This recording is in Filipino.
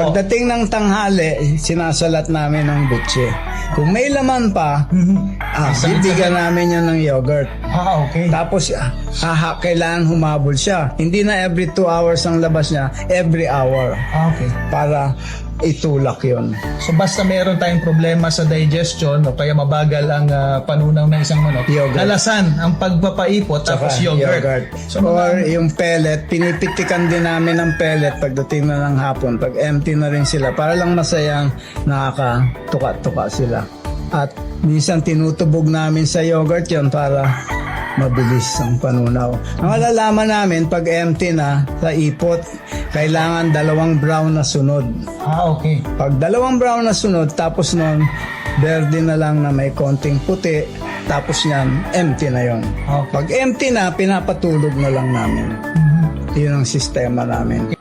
Pagdating ng tanghali, sinasalat namin ng butse. Kung may laman pa, bibigyan namin yun ng yogurt. Okay. Tapos, kailangan humabol siya. Hindi na every 2 hours ang labas niya, every hour. Okay. Para itulak yon. So basta meron tayong problema sa digestion o kaya mabagal ang panunaw ng isang manok, Yogurt. alasan ang pagpapaipot tapos yogurt. So, Or yung pellet, pinipitikan din namin ng pellet pagdating na ng hapon. Pag empty na rin sila, para lang masayang nakakatuka-tuka sila. At minsan tinutubog namin sa yogurt yon para mabilis ang panunaw. Ang malalaman namin, pag empty na sa ipot, kailangan 2 brown na sunod. okay. Pag 2 brown na sunod, tapos nun, verde na lang na may konting puti, tapos yan, empty na yon. Okay. Pag empty na, pinapatulog na lang namin. Yun ang sistema namin.